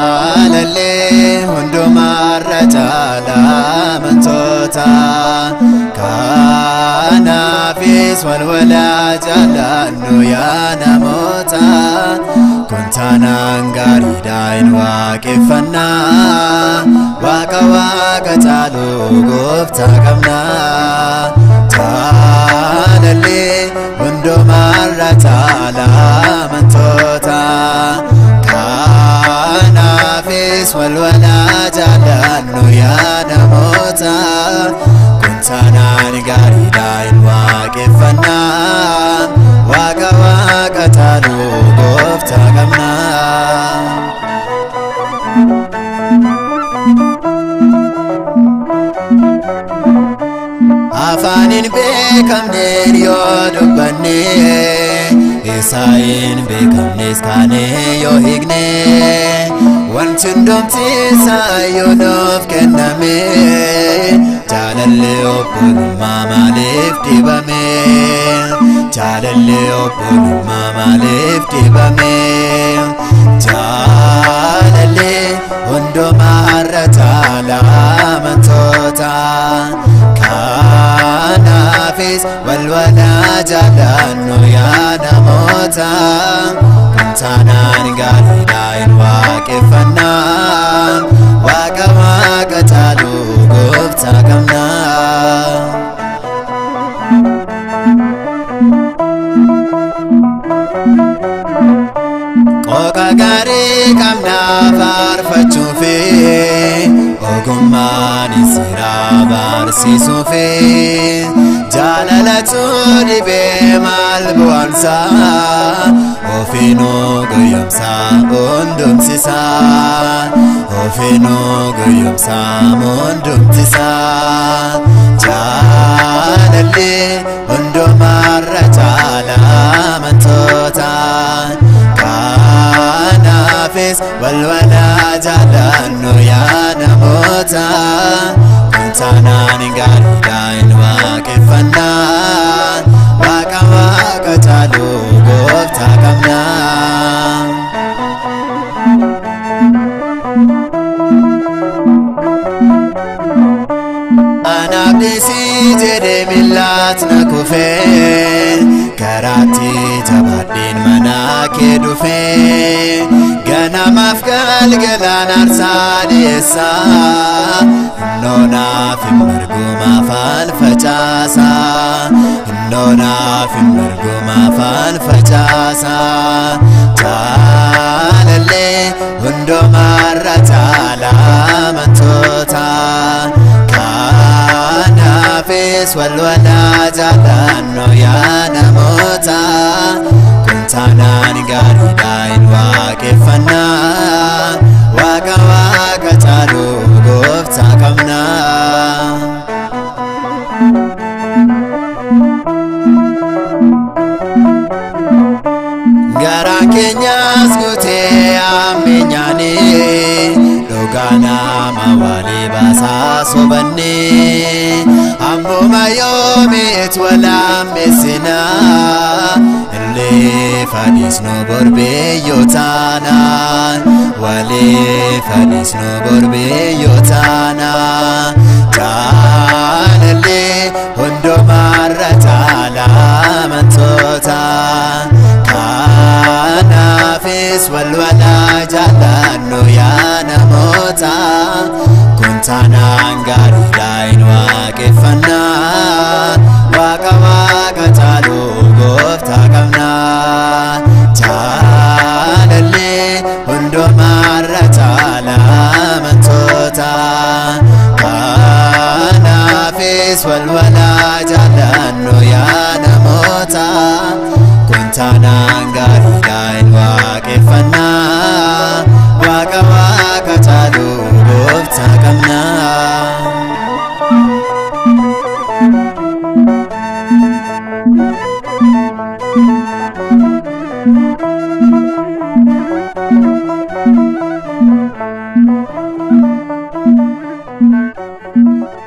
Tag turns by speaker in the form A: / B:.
A: Jalalle hundumarra jala mantota kanafis walwala jalannu ya namota kuntanan garidain waaqeffanna waaqa waaqa jalu goofta qabna jalalle hundumarra jala mantota kanafis walwala jalannu ya namota kuntanan garidain waaqeffanna waaqa waaqa jalu goofta qabna afanin beekamne yoo dubbanne Esain beekamnes kaane yoo higne wanti hundumti yoo nuuf kenname jalalle obbolummaa maaliif dibame jalalle obbolummaa maaliif dibame jalalle hundumarra jala mantota kanafis walwala jalannu ya namota kuntanan garidain waaqeffanna waaqa waaqa jalu goofta qabna qoqa gaarii qabna faarfachuufi ogummaan isiraa barsiisuufi jalalatu dhibee maal bu'aansa ofiinuu goyyomsa hundumsisa ofiinuu goyyomsa hundumsisa jalalle hundumarra jala mantota kanafis walwala jalannu ya namota kuntanan garidain waaqeffanna waaqa waaqa jalu goofta qabna anabdisi jedhe millaat na kufe karaatti jabaadheen mana kee dhufe ganamaaf galgalaan aarsaa dhiyeessa hinoonaaf hin margumaaf alfacaasa hinoonaaf hin margumaaf alfacaasa jalalle hundumarra jala mantota kanafis walwala jalannu ya namota kuntanan garidain waaqeffanna waaqa waaqa jalu goofta qabna garaa keenyas guutee ammeenyaani dhugaa nama walii baasaa sobanne ammuma yoomiit walaammeessina illee fadhiisnu borbeeyyoo taanaan walee fadhiisnu borbeeyyoo taanaan jalalle hundumarra jala mantota kanafis walwala jalannu ya namota kuntanan garidain waaqeffanna waaqa waaqa jalu goofta qabna jalalle hundumarra jala mantota kanafis walwala jalannu ya namota kuntanan garidain waaqeffanna waaqa waaqa jalu goofta qabna
B: Thank you.